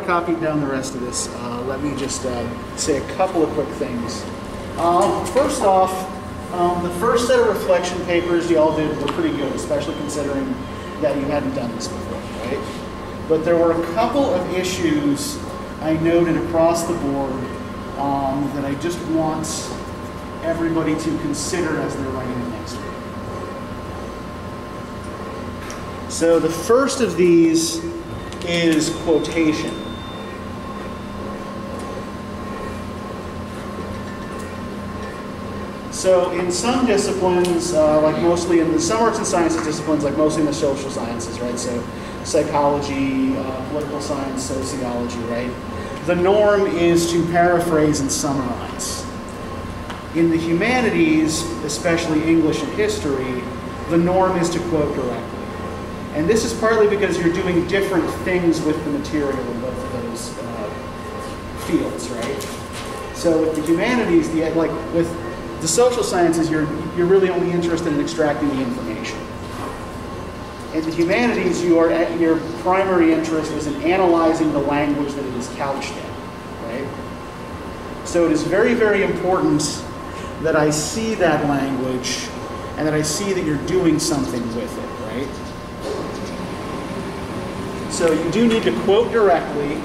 Copied down the rest of this. Let me just say a couple of quick things. First off, the first set of reflection papers you all did were pretty good, especially considering that you hadn't done this before, right? But there were a couple of issues I noted across the board that I just want everybody to consider as they're writing the next week. So the first of these is quotation. So in some disciplines, like mostly in some arts and sciences disciplines, like mostly in the social sciences, right? So psychology, political science, sociology, right? The norm is to paraphrase and summarize. In the humanities, especially English and history, the norm is to quote directly. And this is partly because you're doing different things with the material in both of those fields, right? So with the humanities, like with the social sciences, you're really only interested in extracting the information. In the humanities, your primary interest is in analyzing the language that it is couched in, right? So it is very, very important that I see that language and that I see that you're doing something with it, right? So you do need to quote directly.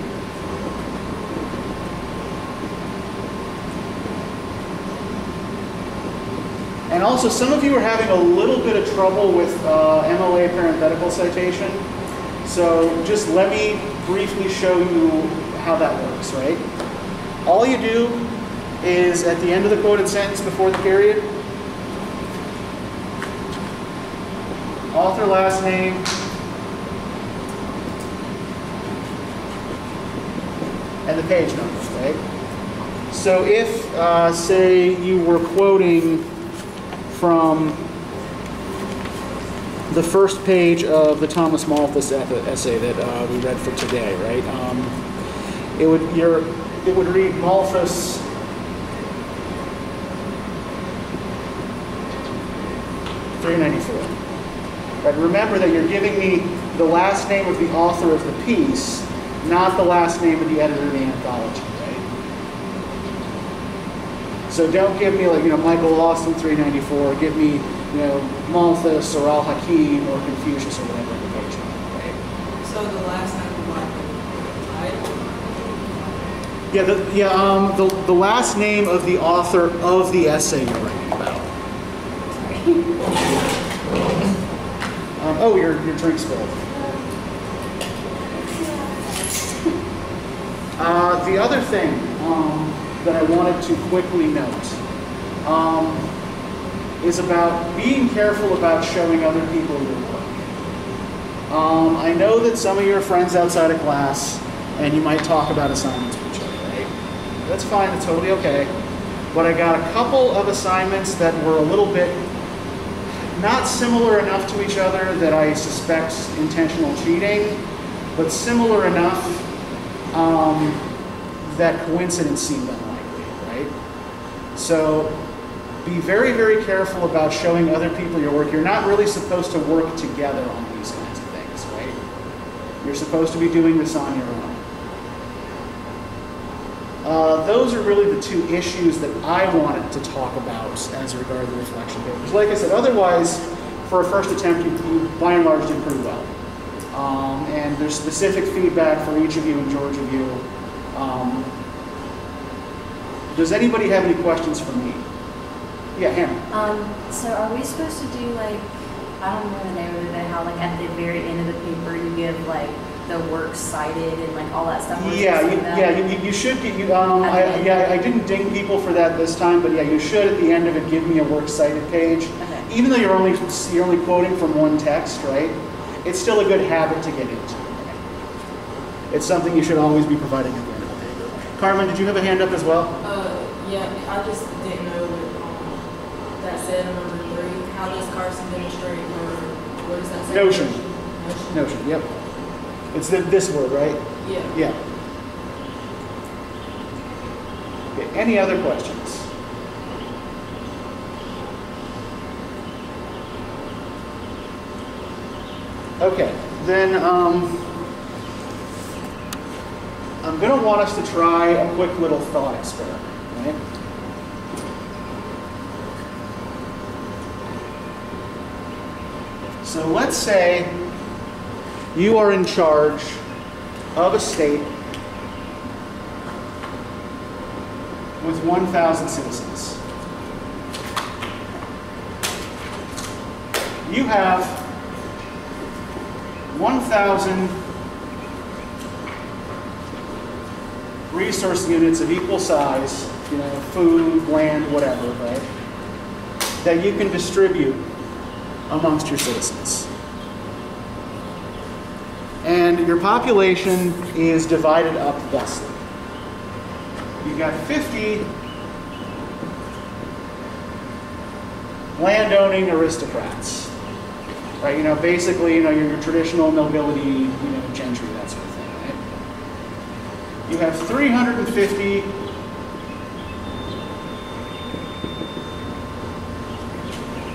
And also, some of you are having a little bit of trouble with MLA parenthetical citation. So just let me briefly show you how that works, right? All you do is, at the end of the quoted sentence before the period, author last name, and the page number, right? So if, say, you were quoting from the first page of the Thomas Malthus essay that we read for today, right? It would read Malthus .394. Right? Remember that you're giving me the last name of the author of the piece, not the last name of the editor of the anthology. So don't give me like, Michael Austin 394, give me, Malthus or Al-Hakim or Confucius or whatever in the page, right? So the last name of Michael, the last name of the author of the essay you're writing about. Oh, your drink spilled. The other thing that I wanted to quickly note is about being careful about showing other people your work. I know that some of you are friends outside of class, and you might talk about assignments with each other, right? That's fine, it's totally okay. But I got a couple of assignments that were a little bit not similar enough to each other that I suspect intentional cheating, but similar enough that coincidence seemed unlikely, right? So be very, very careful about showing other people your work. You're not really supposed to work together on these kinds of things, right? You're supposed to be doing this on your own. Those are really the two issues that I wanted to talk about as regard to reflection papers. Like I said, otherwise, for a first attempt, you by and large did pretty well. And there's specific feedback for each of you and George of you. Does anybody have any questions for me? Yeah, Hannah. So are we supposed to do like, I don't know the name of it, how like at the very end of the paper you give like the works cited and like all that stuff? You should get, I didn't ding people for that this time, but yeah, you should at the end of it give me a works cited page. Okay. Even though you're only quoting from one text, right? It's still a good habit to get into. It's something you should always be providing at the end of the paper. Carmen, did you have a hand up as well? Yeah, I just didn't know that said in number 3. How does Carson demonstrate, or what does that say? Notion, yep. It's this word, right? Yeah. Yeah. Okay, any other questions? Okay, then I'm going to want us to try a quick little thought experiment, right? So let's say you are in charge of a state with 1,000 citizens. You have 1,000 resource units of equal size, food, land, whatever, right, that you can distribute amongst your citizens. And your population is divided up thusly. You've got 50 landowning aristocrats, right? Basically, your traditional nobility, gentry, that sort of thing, right? You have 350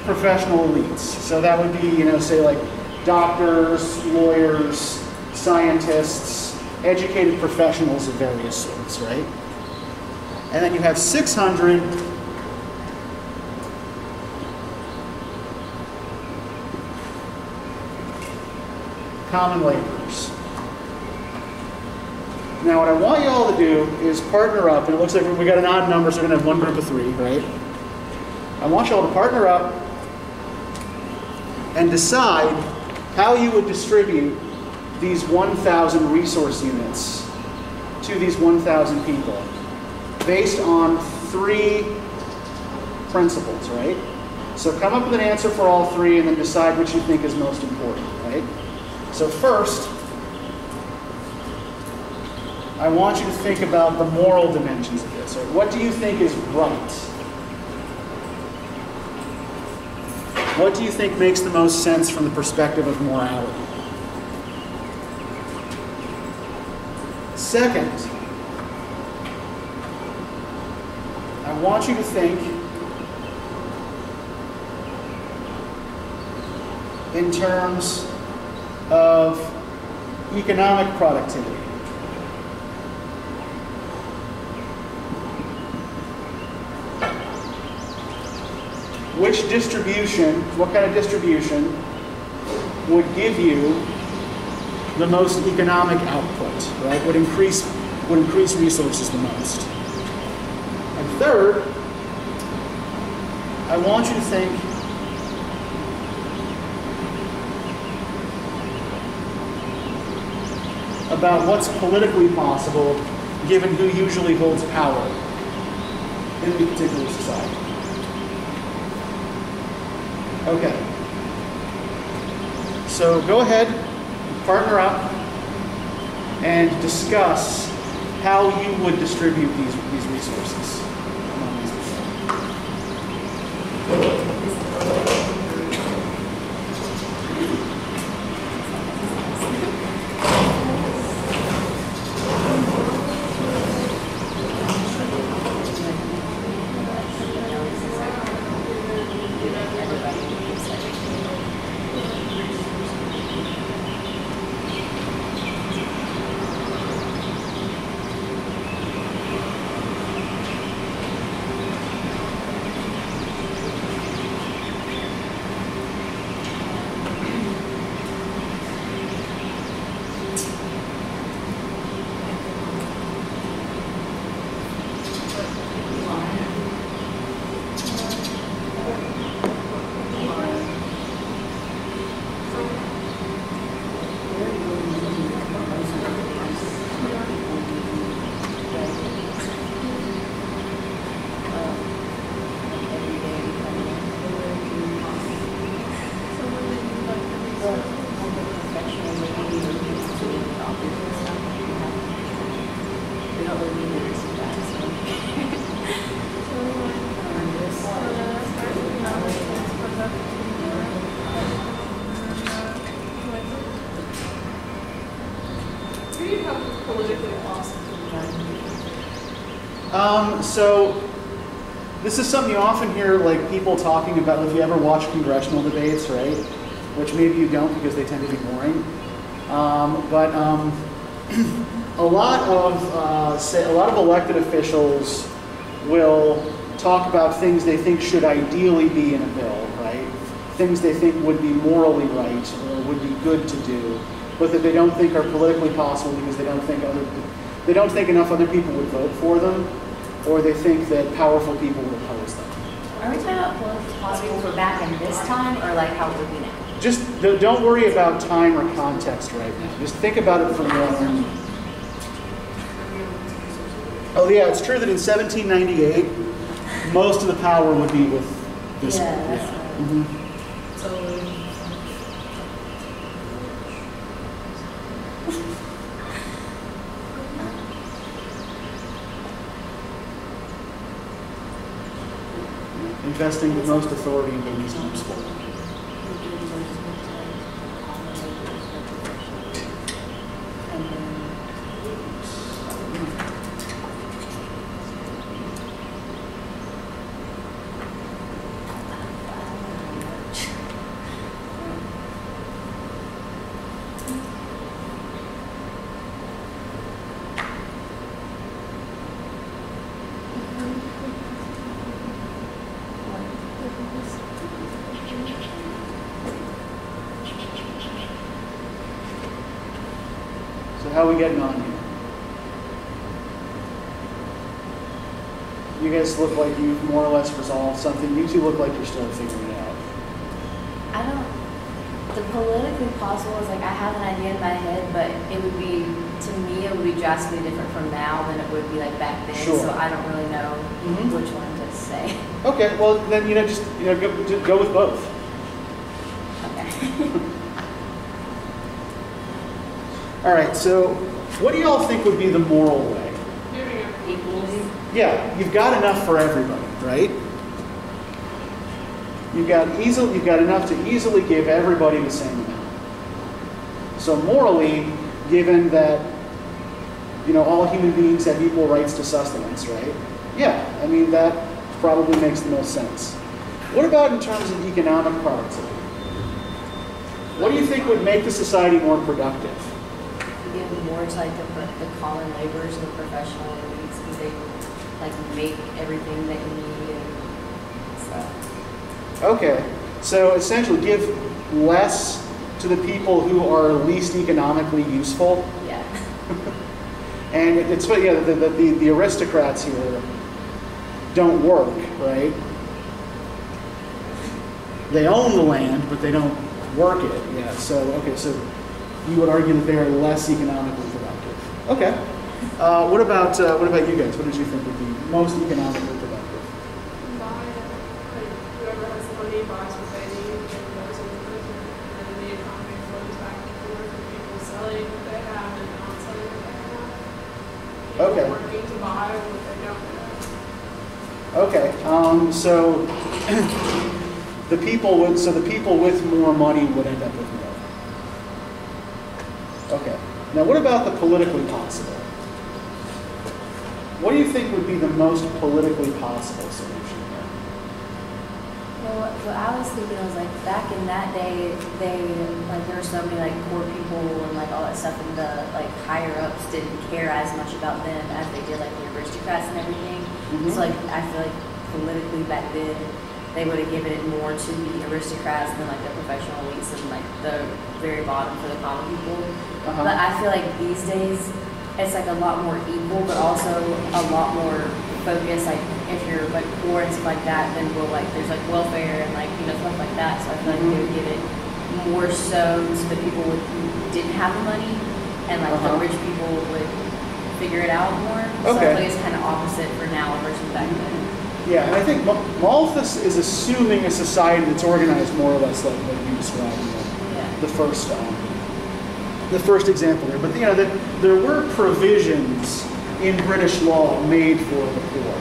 professional elites. So that would be, say like doctors, lawyers, scientists, educated professionals of various sorts, right? And then you have 600 common laborers. Now what I want you all to do is partner up, and it looks like we got an odd number, so we're going to have one group of 3, right? I want you all to partner up and decide how you would distribute these 1,000 resource units to these 1,000 people based on 3 principles, right? So come up with an answer for all 3 and then decide which you think is most important, right? So first, I want you to think about the moral dimensions of this. Right? What do you think is right? What do you think makes the most sense from the perspective of morality? Second, I want you to think in terms of economic productivity. Which distribution, what kind of distribution would give you the most economic output, right? Would increase resources the most. And third, I want you to think about what's politically possible given who usually holds power in a particular society. Okay. So go ahead, partner up, and discuss how you would distribute these resources among these people. So this is something you often hear like people talking about if you ever watch congressional debates, right? Which maybe you don't because they tend to be boring. a lot of elected officials will talk about things they think should ideally be in a bill, right? Things they think would be morally right or would be good to do, but that they don't think are politically possible because they don't think enough other people would vote for them, or they think that powerful people would oppose them. Are we talking about politically possible for back in this time, or like how it would be now? Just don't worry about time or context right now. Just think about it from your own. Oh yeah, it's true that in 1798, most of the power would be with this one. That's right. Mm-hmm. Investing the most authority in the least useful. So how are we getting on here? You guys look like you've more or less resolved something. You two look like you're still figuring it out. The politically possible is like I have an idea in my head, but it would be, to me, it would be drastically different from now than it would be like back then. Sure. So I don't really know which one to say. Okay, well then just go with both. Okay. All right, so what do y'all think would be the moral way? Equally. Yeah, you've got enough for everybody, right? You've got enough to easily give everybody the same amount. So morally, given that all human beings have equal rights to sustenance, right? Yeah, I mean that probably makes the most sense. What about in terms of economic productivity? What do you think would make the society more productive? Give more to like the common laborers and the professional elites, because they like make everything that you need and stuff. Okay, so essentially give less to the people who are least economically useful. Yeah. And it's the aristocrats here don't work, right? They own the land, but they don't work it. Yeah. So so you would argue that they are less economically productive. Okay. What about you guys? What did you think would be most economically productive? Whoever has the money buys what they need and goes into the business, and then the economy flows back and forth with people selling what they have and not selling what they have. People Okay. working to buy what they don't have. Okay. So the people with more money would end up with more. Okay. Now, what about the politically possible? What do you think would be the most politically possible solution here? Well, what I was thinking was like back in that day, there were so many like poor people and like all that stuff, and the like higher ups didn't care as much about them as they did like the aristocrats and everything. Mm-hmm. So like I feel like politically back then, they would have given it more to the aristocrats than like the professional elites and like the very bottom for the common people. Uh-huh. But I feel like these days it's like a lot more equal, but also a lot more focused. Like if you're like poor and stuff like that, then there's like welfare and like stuff like that. So I feel like they would give it more so to the people who didn't have the money, and like the rich people would figure it out more. So I feel like it's kind of opposite for now versus back then. Yeah, and I think Malthus is assuming a society that's organized more or less like what you described in the first example there. But there were provisions in British law made for the poor.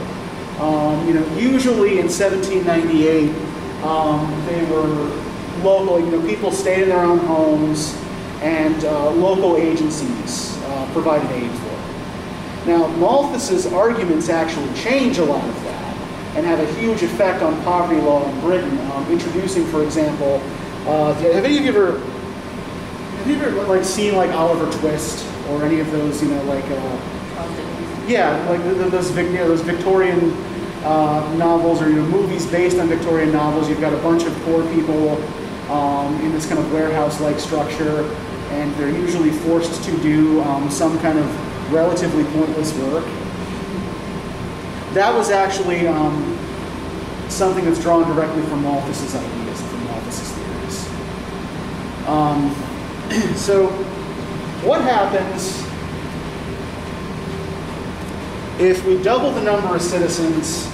Usually in 1798, they were local. People stayed in their own homes, and local agencies provided aid for them. Now, Malthus's arguments actually change a lot of that and have a huge effect on poverty law in Britain, introducing, for example, have any of you ever like seen like Oliver Twist or any of those, you know, like, Charles Dickens. yeah, like those Victorian novels, or, you know, movies based on Victorian novels. You've got a bunch of poor people in this kind of warehouse-like structure, and they're usually forced to do some kind of relatively pointless work. That was actually something that's drawn directly from Malthus's ideas, from Malthus's theories. So, what happens if we double the number of citizens,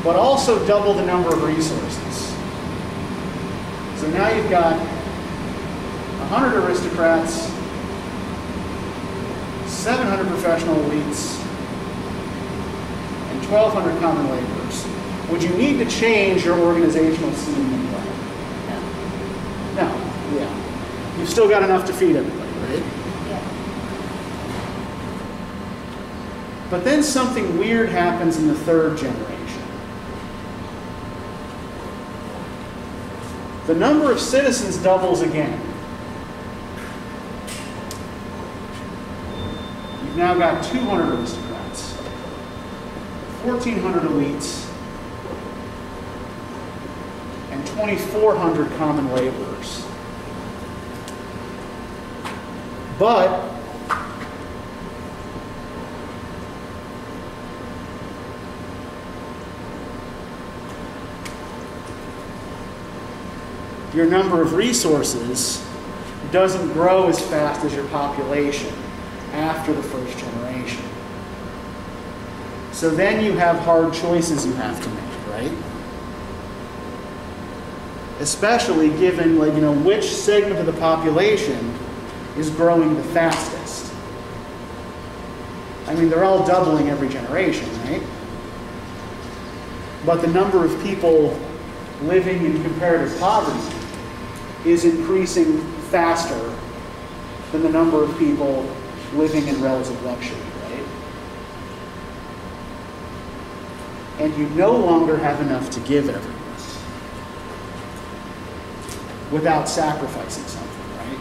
but also double the number of resources? So now you've got 100 aristocrats, 700 professional elites, and 1,200 common laborers. Would you need to change your organizational scheme in any way? No. Yeah. You've still got enough to feed everybody, right? Yeah. But then something weird happens in the third generation. The number of citizens doubles again. You've now got 200 aristocrats, 1,400 elites, and 2,400 common laborers. But your number of resources doesn't grow as fast as your population after the first generation. So then you have hard choices you have to make, right? Especially given, like, you know, which segment of the population is growing the fastest. I mean, they're all doubling every generation, right? But the number of people living in comparative poverty is increasing faster than the number of people living in relative luxury, right? And you no longer have enough to give everyone without sacrificing something, right?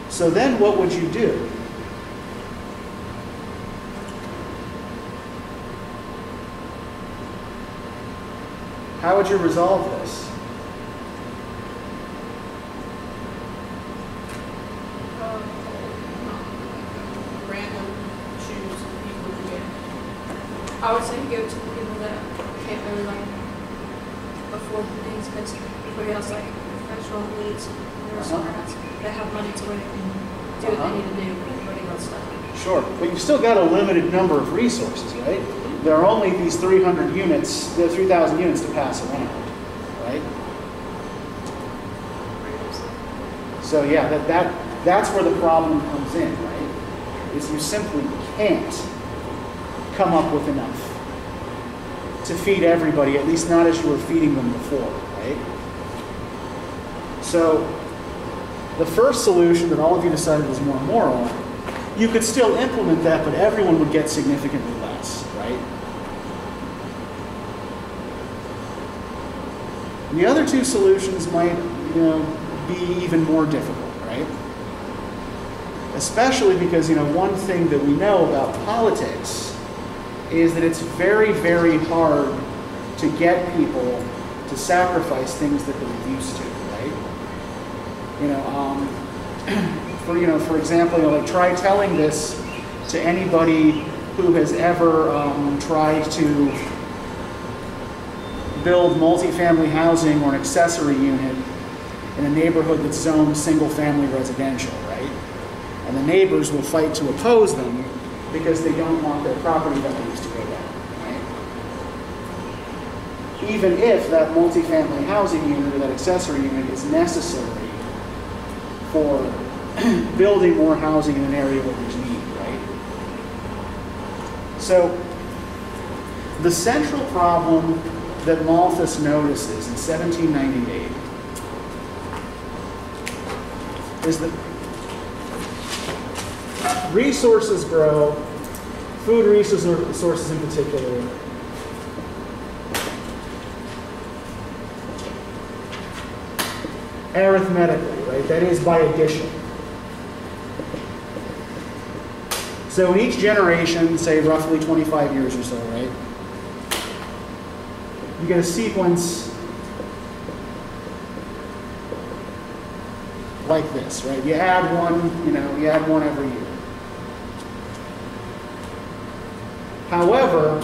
So then what would you do? How would you resolve this? Random choose people to get. I would say go to the people that can't really like afford the things, because everybody else, like professional elites, aristocrats, they have money to where they can do what they need to do with everybody else stuff. Sure, but you've still got a limited number of resources, right? There are only these 300 units, there are 3,000 units to pass around, right? So yeah, that's where the problem comes in, right? Is you simply can't come up with enough to feed everybody, at least not as you were feeding them before, right? So the first solution that all of you decided was more moral, you could still implement that, but everyone would get significantly less, right? And the other two solutions might, you know, be even more difficult, right? Especially because, you know, one thing that we know about politics is that it's very, very hard to get people to sacrifice things that they're used to, right? For example, you know, like try telling this to anybody who has ever tried to build multifamily housing or an accessory unit in a neighborhood that's zoned single-family residential, right? And the neighbors will fight to oppose them because they don't want their property values to go down, right? Even if that multifamily housing unit or that accessory unit is necessary for building more housing in an area where there's need, right? So the central problem that Malthus notices in 1798 is that resources grow, food resources in particular, arithmetically, right? That is by addition. So in each generation, say roughly 25 years or so, right? You get a sequence like this, right? You add one, you add one every year. However,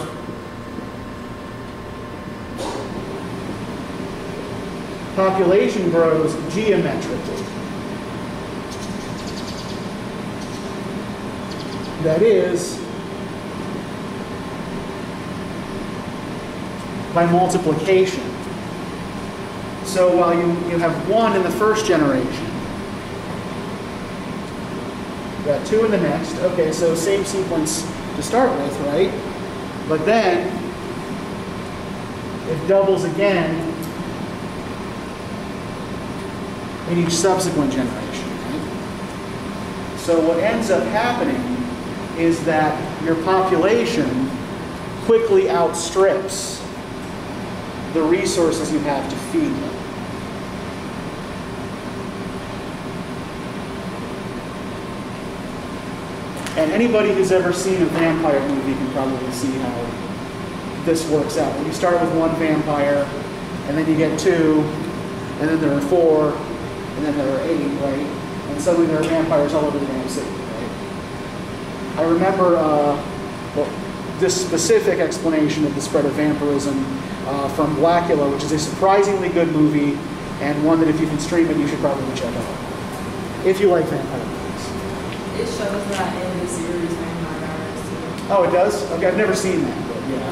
population grows geometrically. That is, by multiplication. So while you have 1 in the first generation, you got 2 in the next. Okay, so same sequence to start with, right? But then it doubles again in each subsequent generation, right? So what ends up happening is that your population quickly outstrips the resources you have to feed them. And anybody who's ever seen a vampire movie can probably see how this works out. You start with 1 vampire, and then you get 2, and then there are 4, and then there are 8, right? And suddenly there are vampires all over the damn city, right? I remember this specific explanation of the spread of vampirism from Blackula, which is a surprisingly good movie, and one that if you can stream it, you should probably check out. If you like vampire movies. It shows that in the series Vampire Diaries too. Oh, it does? Okay, I've never seen that, but yeah.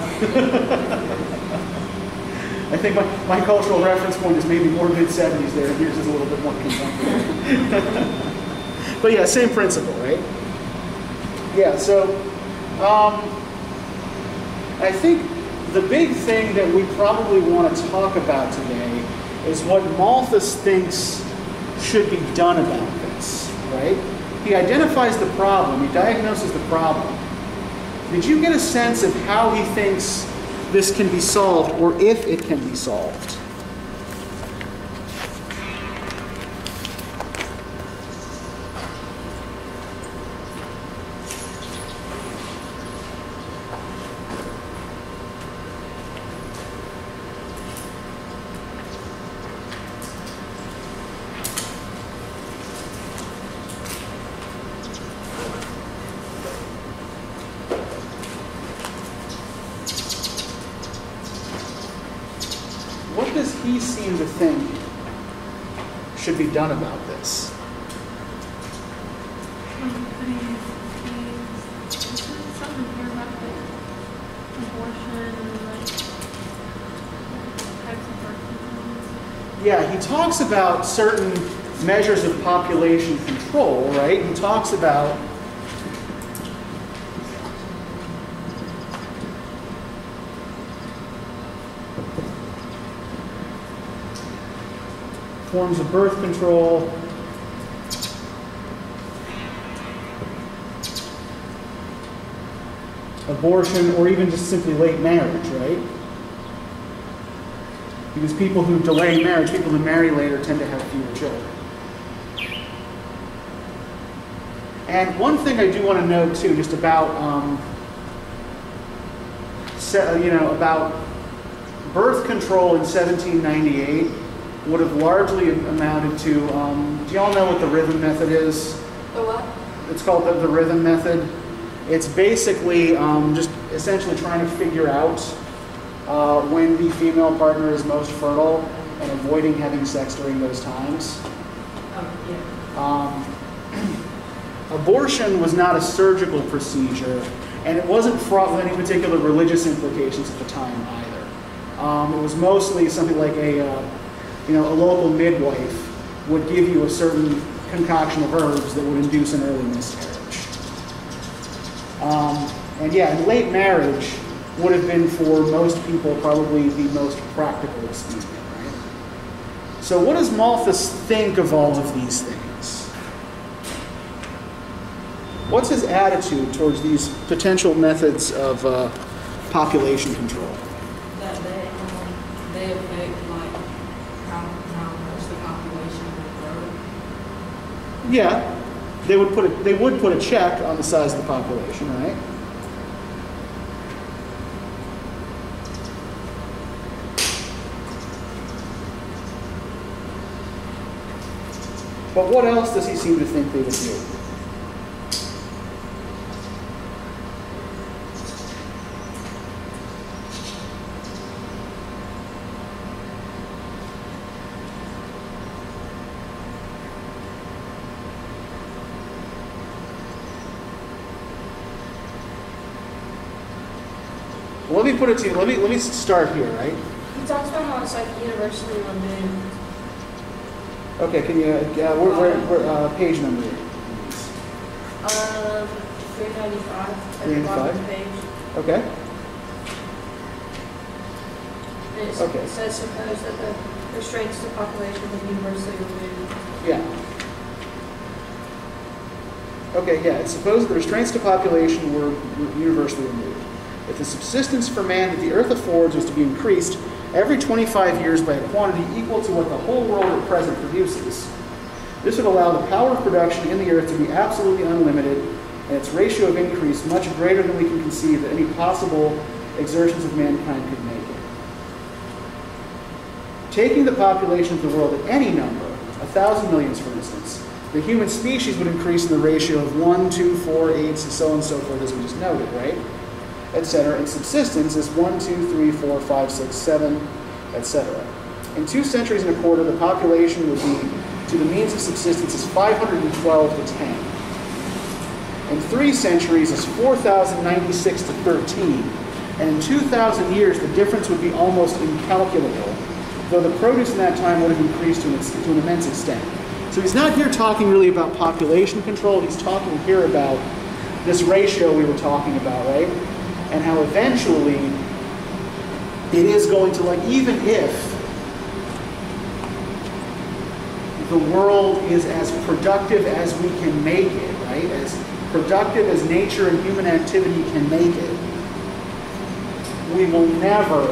I think my cultural reference point is maybe more mid-70s there, and yours is a little bit more contemporary. But yeah, same principle, right? Yeah, so I think the big thing that we probably want to talk about today is what Malthus thinks should be done about this, right? He identifies the problem, he diagnoses the problem. Did you get a sense of how he thinks this can be solved, or if it can be solved? What does he seem to think should be done about this? Something here about like abortion and like types of birth control. Yeah, he talks about certain measures of population control, right? He talks about forms of birth control, abortion, or even just simply late marriage, right? Because people who delay marriage, people who marry later, tend to have fewer children. And one thing I do want to note too, just about about birth control in 1798 would have largely amounted to, do y'all know what the rhythm method is? The what? It's called the rhythm method. It's basically just essentially trying to figure out when the female partner is most fertile and avoiding having sex during those times. Abortion was not a surgical procedure, and it wasn't fraught with any particular religious implications at the time either. It was mostly something like a local midwife would give you a certain concoction of herbs that would induce an early miscarriage. And yeah, and late marriage would have been for most people probably the most practical expedient, right? So what does Malthus think of all of these things? What's his attitude towards these potential methods of population control? That they affect like how much the population will grow. Yeah, they would put a check on the size of the population, right? But what else does he seem to think they would do? Let me put it to you. Let me start here, right? He talks about how it's like universally removed. Okay, can you where page number? 395 at the bottom of the page. Okay. And Okay. it says suppose that the restraints to population were universally removed. Yeah. Okay, yeah. It's supposed the restraints to population were universally removed. If the subsistence for man that the earth affords was to be increased every 25 years by a quantity equal to what the whole world at present produces, this would allow the power of production in the earth to be absolutely unlimited and its ratio of increase much greater than we can conceive that any possible exertions of mankind could make it. Taking the population of the world at any number, 1,000 millions for instance, the human species would increase in the ratio of 1, 2, 4, 8, and so on and so forth, as we just noted, right? Etc. And subsistence is 1, 2, 3, 4, 5, 6, 7, etc. In 2 centuries and a quarter, the population would be, to the means of subsistence, is 512 to 10. In 3 centuries, is 4,096 to 13. And in 2,000 years, the difference would be almost incalculable, though the produce in that time would have increased to an immense extent. So he's not here talking really about population control. He's talking here about this ratio we were talking about, right? And how eventually it is going to, like, even if the world is as productive as we can make it, right? As productive as nature and human activity can make it, we will never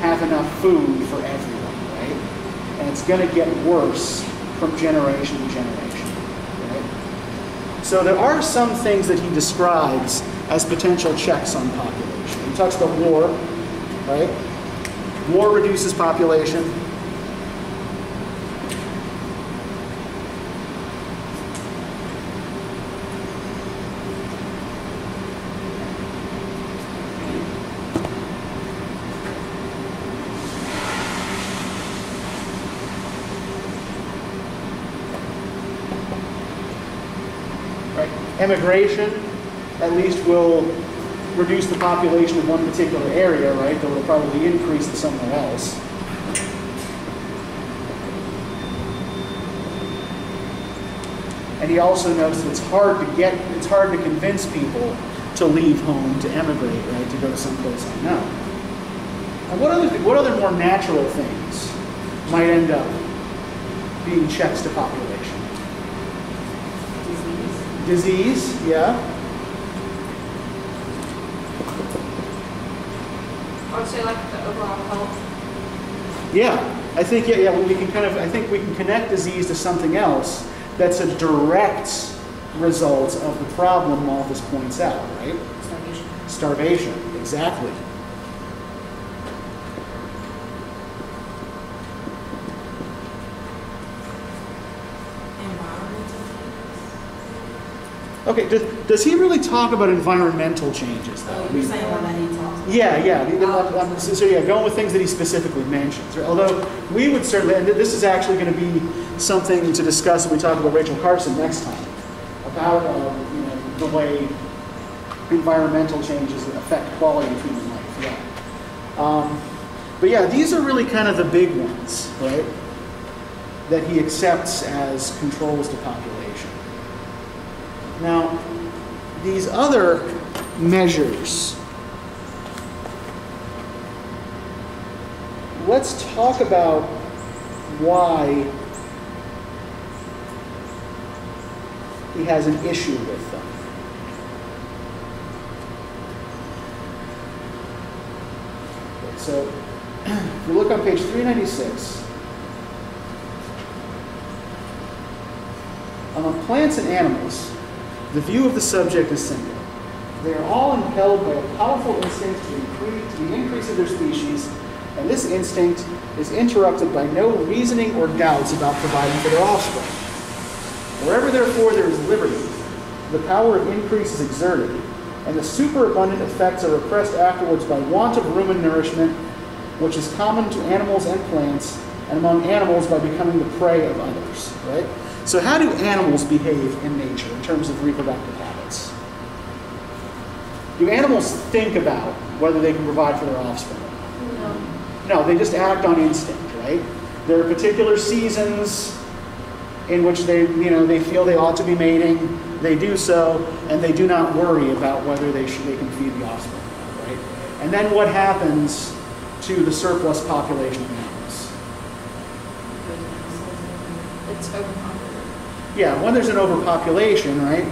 have enough food for everyone, right? And it's going to get worse from generation to generation, right? So there are some things that he describes as potential checks on population. He talks about war, right? War reduces population. Right? Immigration, at least, will reduce the population of one particular area, right? Though it'll probably increase it somewhere else. And he also notes that it's hard to convince people to leave home, to emigrate, right? To go to someplace unknown. And what other more natural things might end up being checks to population? Disease, yeah. I would say like the overall health. Yeah, I think we can connect disease to something else that's a direct result of the problem Malthus points out, right? Starvation. Starvation, exactly. Okay, does he really talk about environmental changes, though? You're saying one that he talks about? Yeah. So yeah, going with things that he specifically mentions. Right? Although we would certainly, and this is actually going to be something to discuss when we talk about Rachel Carson next time, about the way environmental changes affect quality of human life. Yeah. But yeah, these are really kind of the big ones, right? That he accepts as controls to population. Now, these other measures, let's talk about why he has an issue with them. Okay, so, if you look on page 396, Among plants and animals, the view of the subject is simple. They are all impelled by a powerful instinct to the increase of their species, and this instinct is interrupted by no reasoning or doubts about providing for their offspring. Wherever, therefore, there is liberty, the power of increase is exerted, and the superabundant effects are repressed afterwards by want of room and nourishment, which is common to animals and plants, and among animals by becoming the prey of others, right? So how do animals behave in nature in terms of reproductive habits? Do animals think about whether they can provide for their offspring? No, they just act on instinct, right? There are particular seasons in which they feel they ought to be mating. They do so, and they do not worry about whether they can feed the offspring, right? And then what happens to the surplus population of animals? It's overpopulated. Yeah, when there's an overpopulation, right,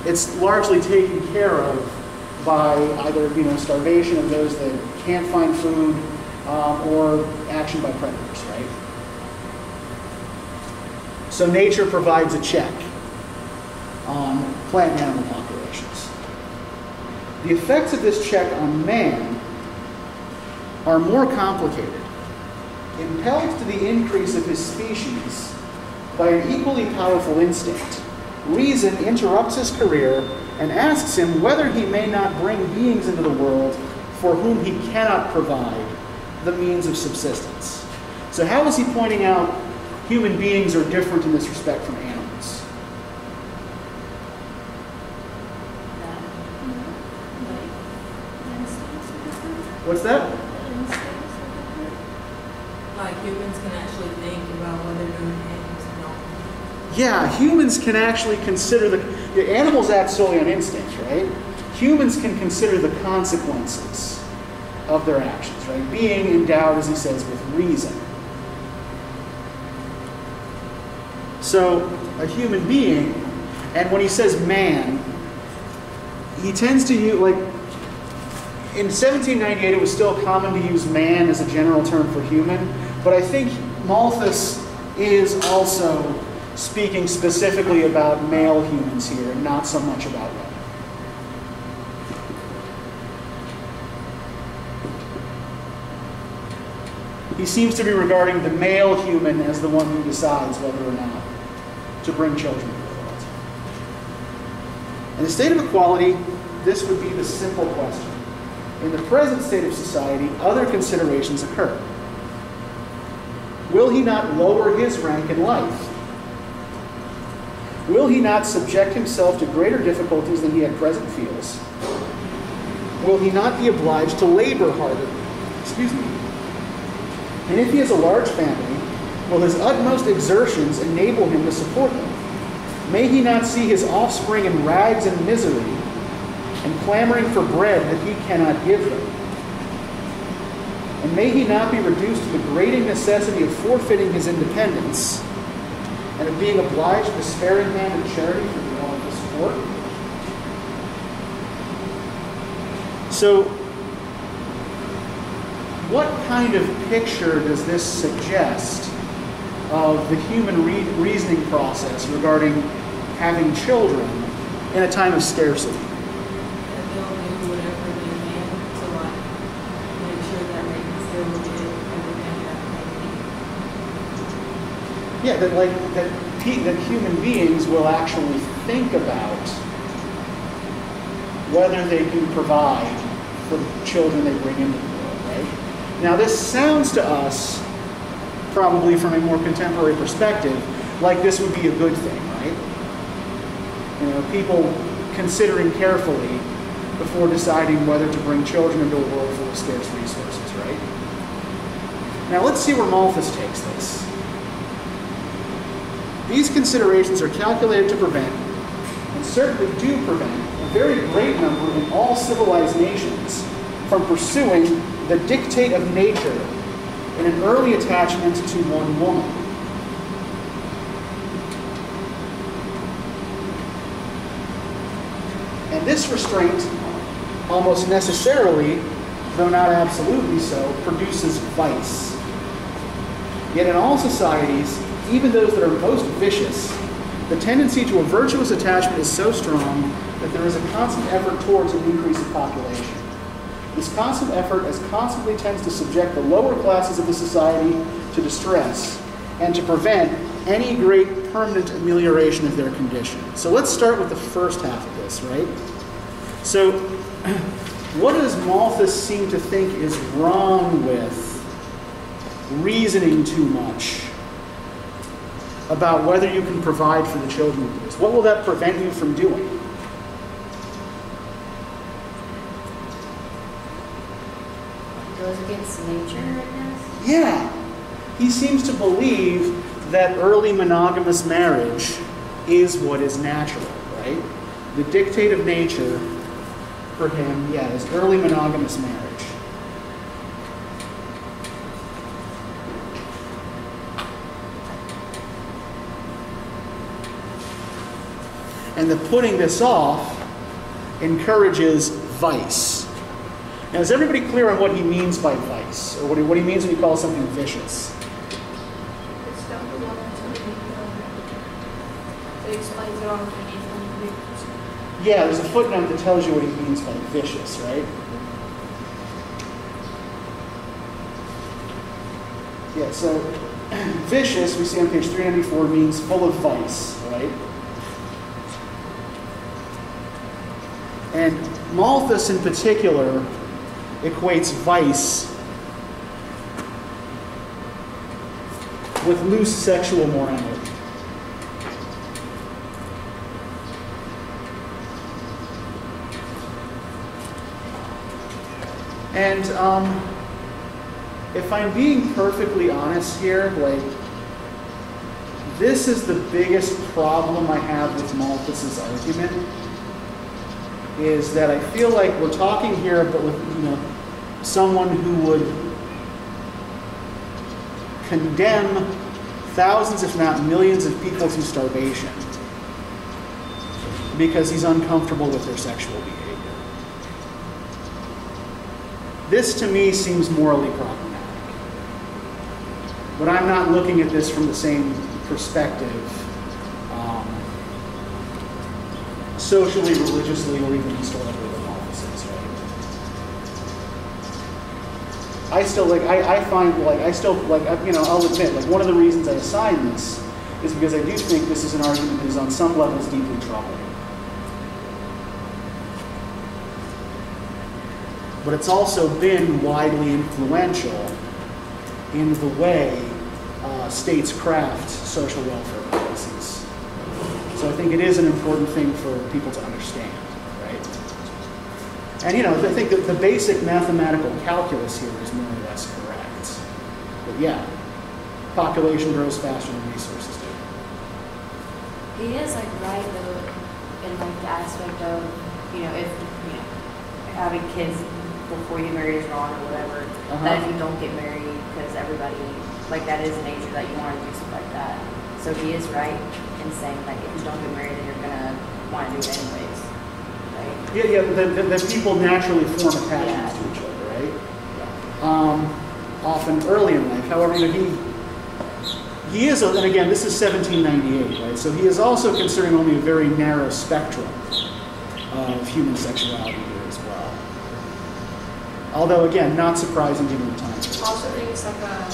it's largely taken care of by either starvation of those that can't find food or action by predators, right? So nature provides a check on plant and animal populations. The effects of this check on man are more complicated. Impelled to the increase of his species by an equally powerful instinct, reason interrupts his career and asks him whether he may not bring beings into the world for whom he cannot provide the means of subsistence. So how is he pointing out human beings are different in this respect from animals? What's that? Like humans can actually think about what they're doing and animals don't. Yeah, humans can actually consider the animals act solely on instinct, right? Humans can consider the consequences of their actions, right? Being endowed, as he says, with reason. So, a human being, and when he says man, he tends to use, like, in 1798 it was still common to use man as a general term for human, but I think Malthus is also speaking specifically about male humans here, and not so much about women. He seems to be regarding the male human as the one who decides whether or not to bring children into the world. In the state of equality, this would be the simple question. In the present state of society, other considerations occur. Will he not lower his rank in life? Will he not subject himself to greater difficulties than he at present feels? Will he not be obliged to labor harder? And if he has a large family, will his utmost exertions enable him to support them? May he not see his offspring in rags and misery, and clamoring for bread that he cannot give them? And may he not be reduced to the grating necessity of forfeiting his independence, and of being obliged to sparing hand and charity for the want of support? So, what kind of picture does this suggest of the human reasoning process regarding having children in a time of scarcity? That they'll do whatever they can to like make sure that they can still get everything that they need. Yeah, that human beings will actually think about whether they can provide for the children they bring into the world, right? Now, this sounds to us, probably from a more contemporary perspective, like this would be a good thing, right? People considering carefully before deciding whether to bring children into a world full of scarce resources, right? Now, let's see where Malthus takes this. These considerations are calculated to prevent, and certainly do prevent, a very great number in all civilized nations from pursuing the dictate of nature in an early attachment to one woman. And this restraint, almost necessarily, though not absolutely so, produces vice. Yet in all societies, even those that are most vicious, The tendency to a virtuous attachment is so strong that there is a constant effort towards an increase of population. This constant effort as constantly tends to subject the lower classes of the society to distress and to prevent any great permanent amelioration of their condition. So let's start with the first half of this, right? So what does Malthus seem to think is wrong with reasoning too much about whether you can provide for the children of this? What will that prevent you from doing? Goes against nature, I guess? Yeah. He seems to believe that early monogamous marriage is what is natural, right? The dictate of nature for him, yeah, is early monogamous marriage. And the putting this off encourages vice. Now, is everybody clear on what he means by vice, or what he means when he calls something vicious? It's down the one it explains it all underneath when you read. Yeah, there's a footnote that tells you what he means by vicious, right? Yeah, so vicious, we see on page 394, means full of vice, right? And Malthus in particular equates vice with loose sexual morality. And if I'm being perfectly honest here, like, this is the biggest problem I have with Malthus's argument, is that I feel like we're talking here, but with, someone who would condemn thousands, if not millions, of people to starvation because he's uncomfortable with their sexual behavior. This, to me, seems morally problematic. But I'm not looking at this from the same perspective, socially, religiously, or even historically, than Malthus is, right? I'll admit, like, one of the reasons I assign this is because I do think this is an argument that is on some levels deeply troubling. But it's also been widely influential in the way states craft social welfare policies. So I think it is an important thing for people to understand, right? And I think that the basic mathematical calculus here is more or less correct. But yeah, population grows faster than resources do. He is right though in the aspect of, if having kids before you get married is wrong or whatever. That if you don't get married, because everybody, that is nature that you want to do stuff like that. So he is right in saying if you don't get married, then you're gonna want to do it anyways, right? Yeah. The people naturally form attachments to each other, right? Often early in life. However, he is, and again, this is 1798, right? So he is also considering only a very narrow spectrum of human sexuality here as well. Although, again, not surprising given the time. I also think it's like a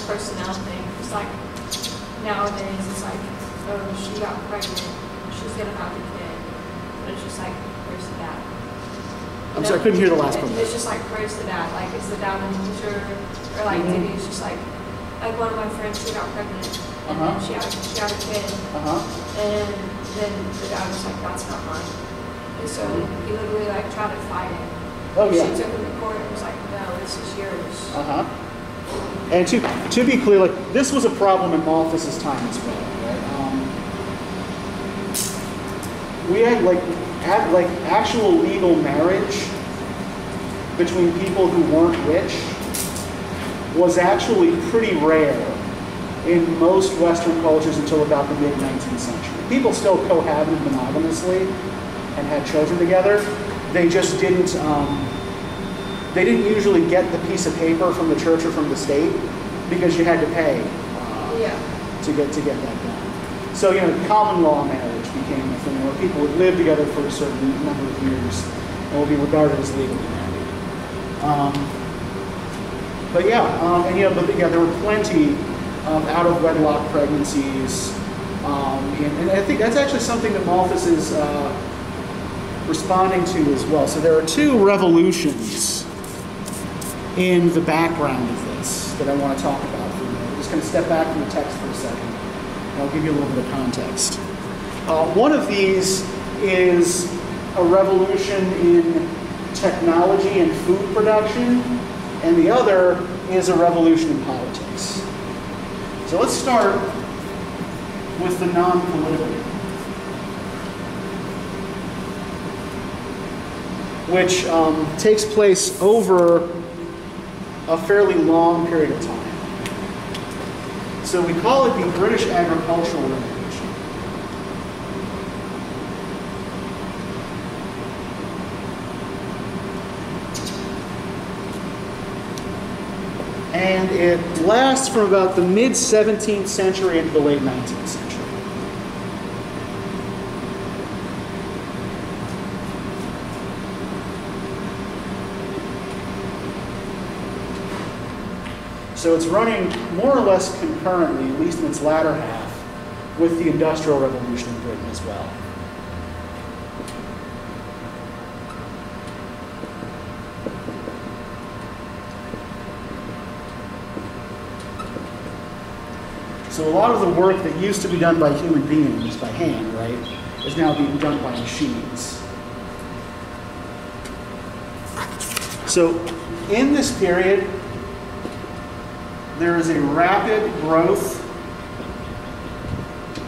personnel thing. It's like nowadays, it's like, oh, she got pregnant, she's gonna have a kid, but it's just like, where's the dad? I'm sorry, I couldn't hear the last part. It's just like, where's the dad? Like, is the dad in the picture? Or maybe it's just like one of my friends, she got pregnant, and then she had a kid, and then the dad was like, that's not mine. And so he literally tried to fight it. Oh yeah. She took him to court and was like, no, this is yours. And to be clear, this was a problem in Malthus's time as well, right? We had actual legal marriage between people who weren't rich was actually pretty rare in most Western cultures until about the mid-19th century. People still cohabited monogamously and had children together. They just didn't. They didn't usually get the piece of paper from the church or from the state because you had to pay to get that done. So, common law marriage became a thing where people would live together for a certain number of years and would be regarded as legally married. There were plenty of out-of-wedlock pregnancies. And I think that's actually something that Malthus is responding to as well. So there are two revolutions in the background of this that I want to talk about for a minute. I'm just going to step back from the text for a second, and I'll give you a little bit of context. One of these is a revolution in technology and food production, and the other is a revolution in politics. So let's start with the non-political, which takes place over a fairly long period of time. So we call it the British Agricultural Revolution. And it lasts from about the mid-17th century into the late 19th century. So it's running more or less concurrently, at least in its latter half, with the Industrial Revolution in Britain as well. So a lot of the work that used to be done by human beings, by hand, right, is now being done by machines. So in this period, there is a rapid growth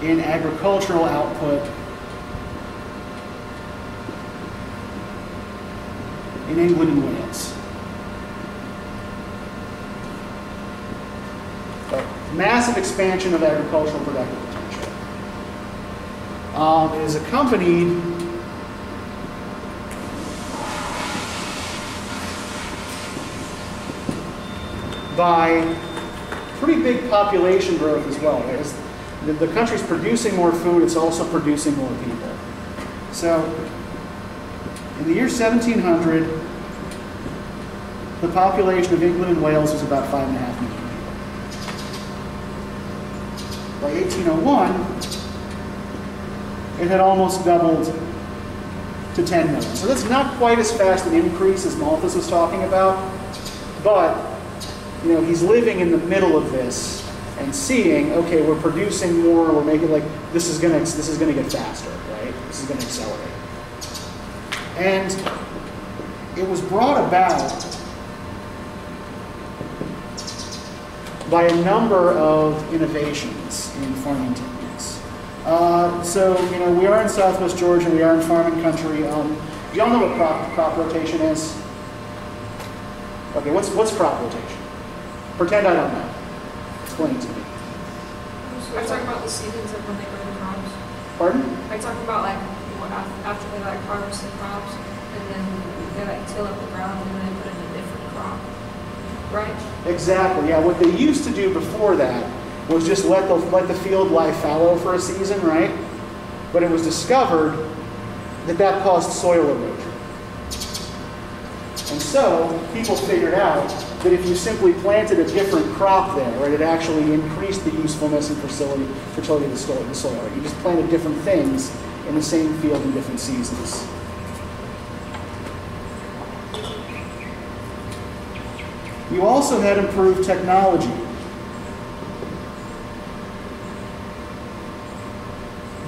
in agricultural output in England and Wales. Massive expansion of agricultural productive potential. It is accompanied by pretty big population growth as well. As the country's producing more food, it's also producing more people. So in the year 1700, the population of England and Wales was about 5.5 million people. By 1801, it had almost doubled to 10 million. So that's not quite as fast an increase as Malthus was talking about, but he's living in the middle of this and seeing, okay, we're producing more, we're making this is gonna get faster, right? This is gonna accelerate. And it was brought about by a number of innovations in farming techniques. We are in Southwest Georgia, we are in farming country. Do y'all know what crop rotation is? Okay, what's crop rotation? Pretend I don't know. Explain it to me. Are you talking about the seasons of when they grow the crops? Pardon? Are you talking about after they harvest the crops and then they till up the ground and then they put in a different crop, right? Exactly. Yeah. What they used to do before that was just let the field lie fallow for a season, right? But it was discovered that caused soil erosion, and so people figured out that if you simply planted a different crop there, right, it actually increased the usefulness and fertility of the soil. Right? You just planted different things in the same field in different seasons. You also had improved technology.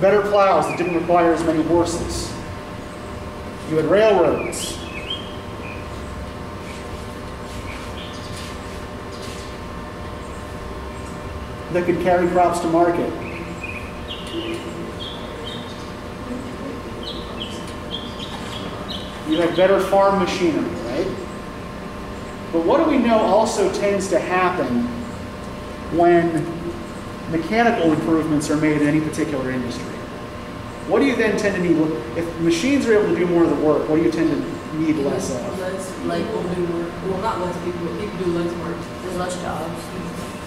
Better plows that didn't require as many horses. You had railroads. That could carry crops to market. You had better farm machinery, right? But what do we know also tends to happen when mechanical improvements are made in any particular industry? What do you then tend to need? If machines are able to do more of the work, what do you tend to need less of? People do work. Well, not less people, but people do less work. There's less jobs.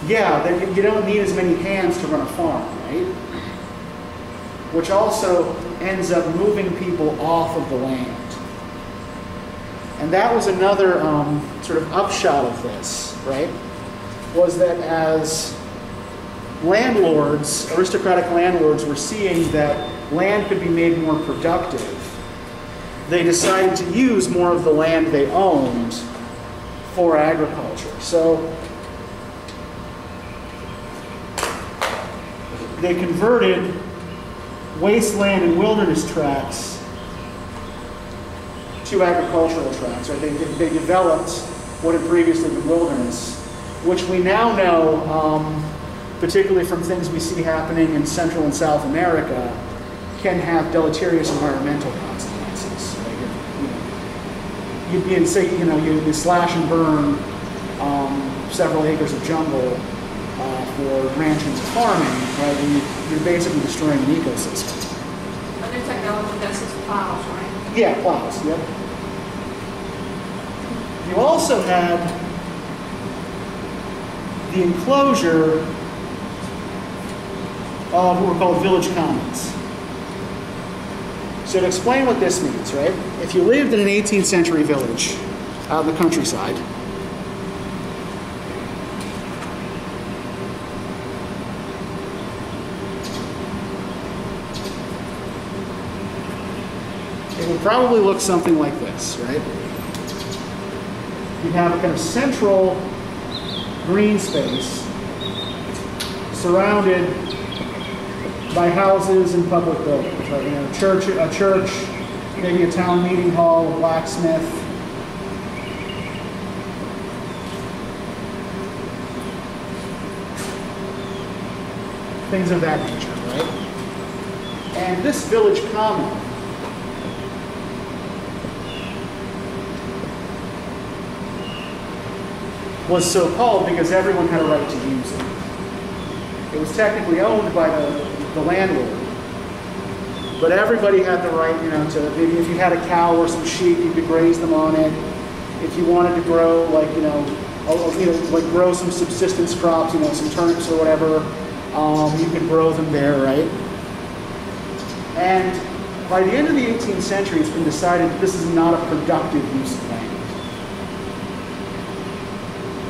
Yeah, you don't need as many hands to run a farm, right? which also ends up moving people off of the land. And that was another sort of upshot of this, right? Was that as landlords, aristocratic landlords, were seeing that land could be made more productive, they decided to use more of the land they owned for agriculture. So they converted wasteland and wilderness tracts to agricultural tracts. Right? They developed what had previously been wilderness, which we now know, particularly from things we see happening in Central and South America, can have deleterious environmental consequences. Like you'd be in, say, you slash and burn several acres of jungle for ranching and farming, right? And you're basically destroying an ecosystem. But new technology does this plows, right? Yeah, plows, yep. You also had the enclosure of what were called village commons. So to explain what this means, right? If you lived in an 18th century village out in the countryside, it would probably look something like this, right? You'd have a kind of central green space surrounded by houses and public buildings, right? A church, maybe a town meeting hall, a blacksmith. Things of that nature, right? And this village common was so called because everyone had a right to use it. It was technically owned by the landlord, but everybody had the right, to maybe if you had a cow or some sheep, you could graze them on it. If you wanted to grow, like grow some subsistence crops, some turnips or whatever, you could grow them there, right? And by the end of the 18th century, it's been decided that this is not a productive use of land.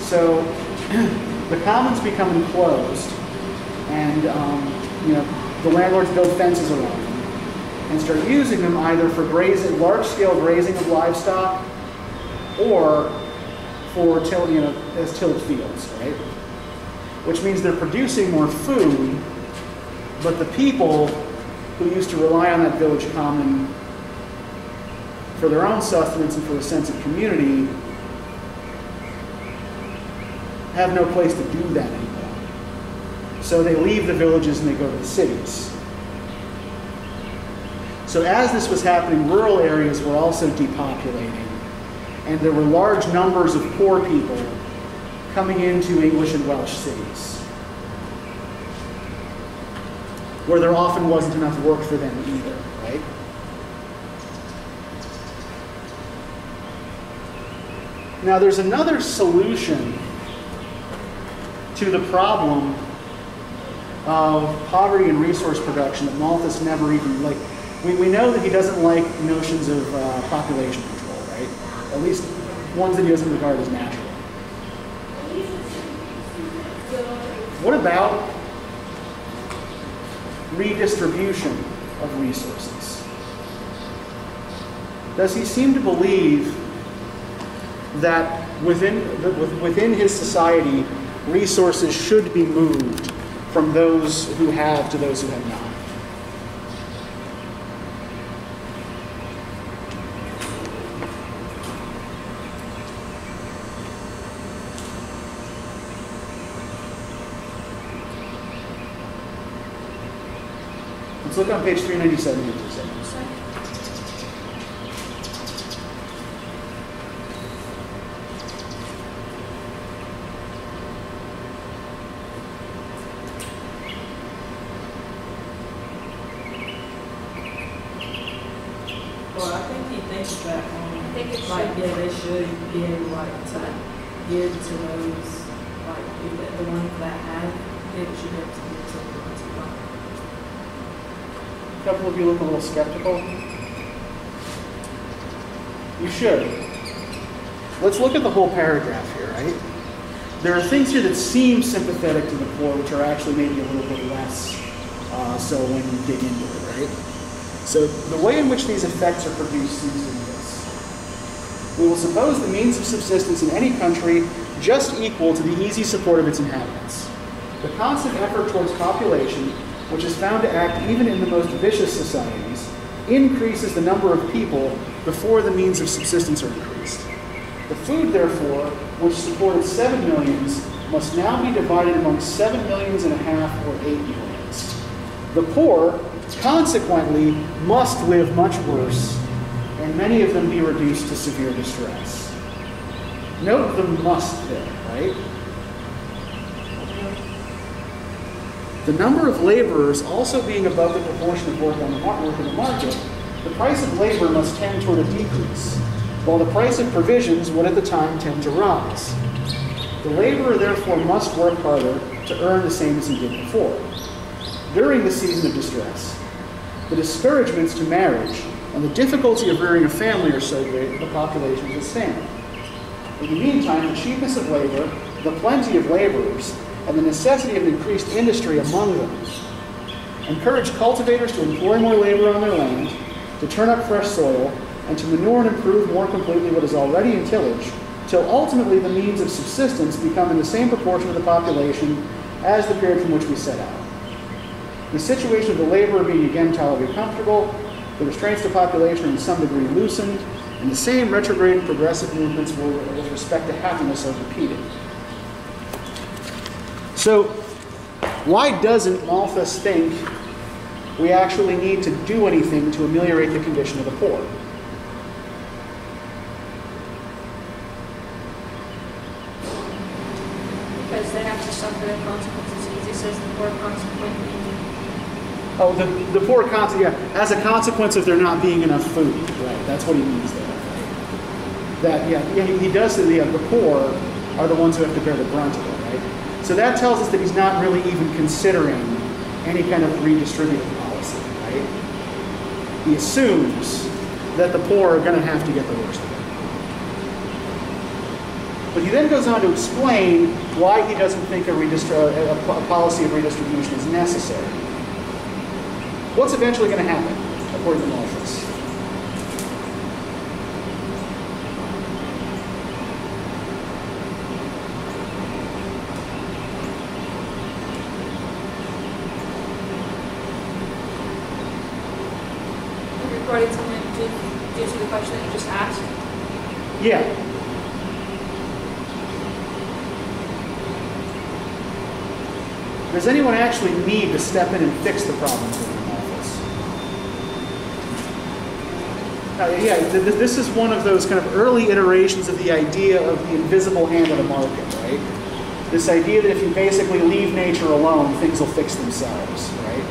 So the commons become enclosed, and the landlords build fences around them and start using them either for grazing, large-scale grazing of livestock, or for as tilled fields, right? Which means they're producing more food, but the people who used to rely on that village common for their own sustenance and for a sense of community have no place to do that anymore. So they leave the villages and they go to the cities. So as this was happening, rural areas were also depopulating, and there were large numbers of poor people coming into English and Welsh cities, where there often wasn't enough work for them either, right? Now there's another solution to the problem of poverty and resource production that Malthus never even, we know that he doesn't like notions of population control, right? At least ones that he doesn't regard as natural. What about redistribution of resources? Does he seem to believe that within his society, resources should be moved from those who have to those who have not? Let's look on page 397 for a second. Well, I think he thinks that, I think it like, should. yeah, they should give, to give to those, the ones that have, it should have to give to the ones who don't. A couple of you look a little skeptical. You should. Let's look at the whole paragraph here, right? There are things here that seem sympathetic to the poor, which are actually maybe a little bit less so when you dig into it, right? So the way in which these effects are produced seems to be this. We will suppose the means of subsistence in any country just equal to the easy support of its inhabitants. The constant effort towards copulation, which is found to act even in the most vicious societies, increases the number of people before the means of subsistence are increased. The food, therefore, which supported 7 millions, must now be divided among 7.5 millions or 8 millions. The poor, consequently, must live much worse, and many of them be reduced to severe distress. Note the must there, right? The number of laborers also being above the proportion of work in the market, the price of labor must tend toward a decrease, while the price of provisions would at the time tend to rise. The laborer therefore must work harder to earn the same as he did before. During the season of distress, the discouragements to marriage and the difficulty of rearing a family are so great that the population is staying. In the meantime, the cheapness of labor, the plenty of laborers, and the necessity of increased industry among them encourage cultivators to employ more labor on their land, to turn up fresh soil, and to manure and improve more completely what is already in tillage, till ultimately the means of subsistence become in the same proportion of the population as the period from which we set out. The situation of the laborer being again tolerably comfortable, the restraints to population are in some degree loosened, and the same retrograde and progressive movements with respect to happiness are repeated. So, why doesn't Malthus think we actually need to do anything to ameliorate the condition of the poor? Because they have to suffer the consequences. He says the poor consequently. Oh, the poor as a consequence of there not being enough food, right? That's what he means there. He does say the poor are the ones who have to bear the brunt of it, right? So that tells us that he's not really even considering any kind of redistributive policy, right? He assumes that the poor are going to have to get the worst of it. But he then goes on to explain why he doesn't think a policy of redistribution is necessary. What's eventually going to happen, according to Malthus? Everybody's going to answer the question that you just asked. Yeah. Does anyone actually need to step in and fix the problem for them? This is one of those kind of early iterations of the idea of the invisible hand of the market, right? This idea that if you basically leave nature alone, things will fix themselves, right?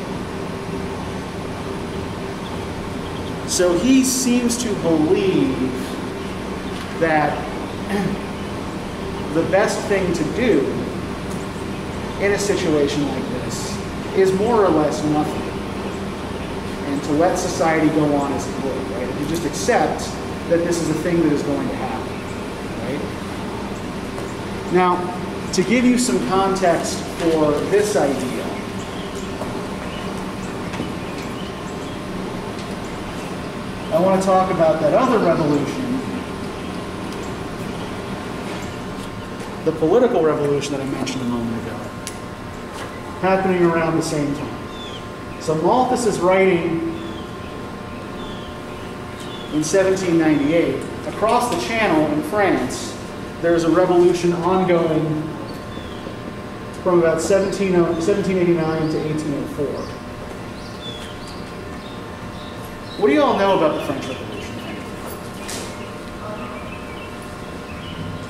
So he seems to believe that the best thing to do in a situation like this is more or less nothing, and to let society go on as it would, right? To just accept that this is a thing that is going to happen, right? Now, to give you some context for this idea, I want to talk about that other revolution, the political revolution that I mentioned a moment ago, happening around the same time. So Malthus is writing in 1798. Across the Channel in France, there's a revolution ongoing from about 1789 to 1804. What do you all know about the French Revolution?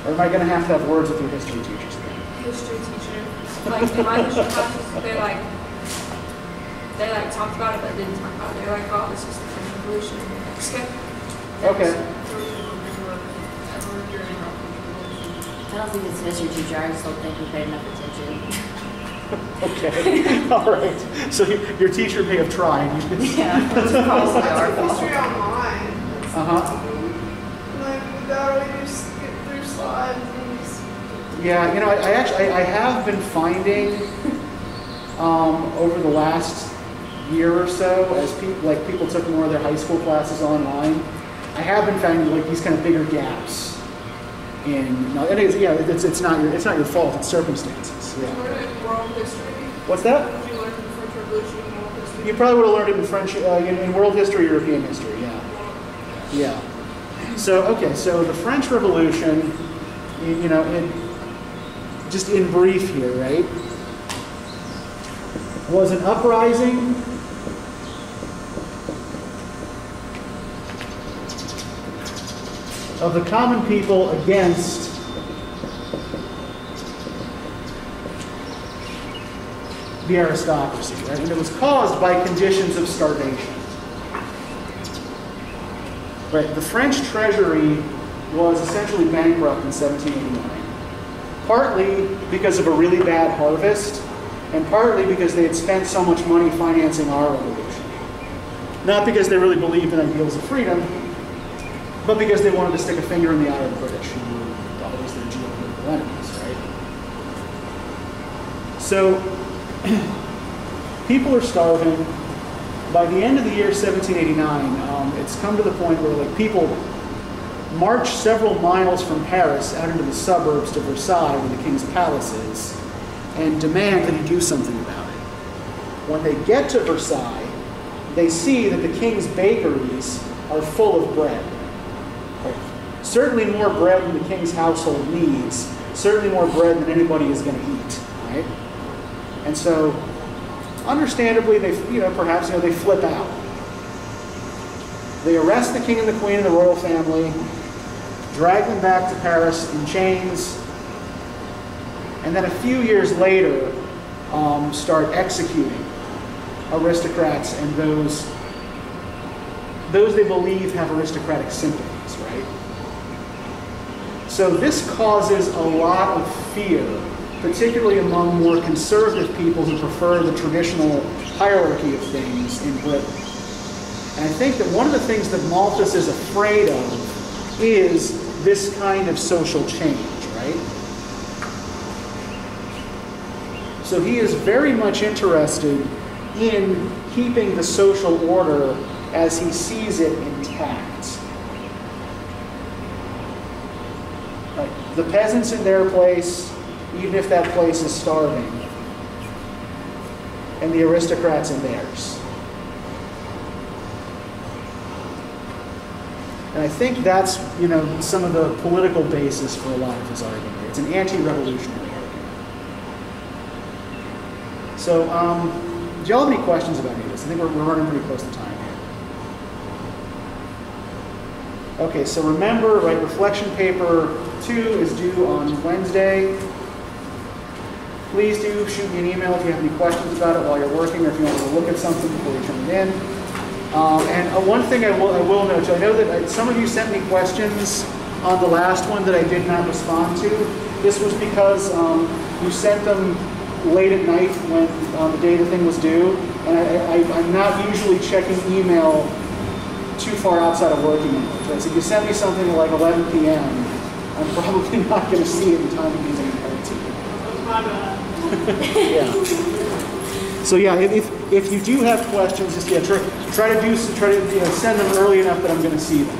Or am I going to have words with your history teachers then? History teacher. Like in my history classes, they talked about it but didn't talk about it. They're like, oh, this is the French Revolution. Okay. I don't think it's a history teacher. I just don't think we paid enough attention. Okay, all right. So your teacher may have tried. Yeah, that's probably our It's fault. history online. Like, without really just get through slides and just... Yeah, you know, I have been finding over the last year or so, as people took more of their high school classes online, I have been finding like these kind of bigger gaps in. No, and it's not your fault. It's circumstances. Did you learn it in world history? What's that? Did you learn it in French Revolution and world history? You probably would have learned it in French, in world history, European history. Yeah. Yeah. So so the French Revolution, just in brief here, right, was an uprising of the common people against the aristocracy, right? And it was caused by conditions of starvation. Right, the French treasury was essentially bankrupt in 1789, partly because of a really bad harvest, and partly because they had spent so much money financing our revolution. Not because they really believed in ideals of freedom, but because they wanted to stick a finger in the eye of the British, who were always their geopolitical enemies, right? So, people are starving. By the end of the year 1789, it's come to the point where people march several miles from Paris out into the suburbs to Versailles, where the king's palace is, and demand that he do something about it. When they get to Versailles, they see that the king's bakeries are full of bread. Certainly more bread than the king's household needs, certainly more bread than anybody is going to eat, right? And so, understandably, they flip out. They arrest the king and the queen and the royal family, drag them back to Paris in chains, and then a few years later, start executing aristocrats and those they believe have aristocratic sympathies, right? So this causes a lot of fear, particularly among more conservative people who prefer the traditional hierarchy of things in Britain. And I think that one of the things that Malthus is afraid of is this kind of social change, right? So he is very much interested in keeping the social order as he sees it intact. Right. The peasants in their place, even if that place is starving, and the aristocrats in theirs. And I think that's, some of the political basis for a lot of his argument. It's an anti-revolutionary argument. So, do y'all have any questions about any of this? I think we're running pretty close to time here. Okay, so remember, right, reflection paper 2 is due on Wednesday. Please do shoot me an email if you have any questions about it while you're working, or if you want to look at something before you turn it in. And one thing I will note, I know that some of you sent me questions on the last one that I did not respond to. This was because you sent them late at night when the day the thing was due, and I'm not usually checking email too far outside of working hours. Right? So if you send me something at like 11 p.m., I'm probably not going to see it in time to use any credit to you. My bad. Yeah. So yeah, if you do have questions, just try to send them early enough that I'm going to see them.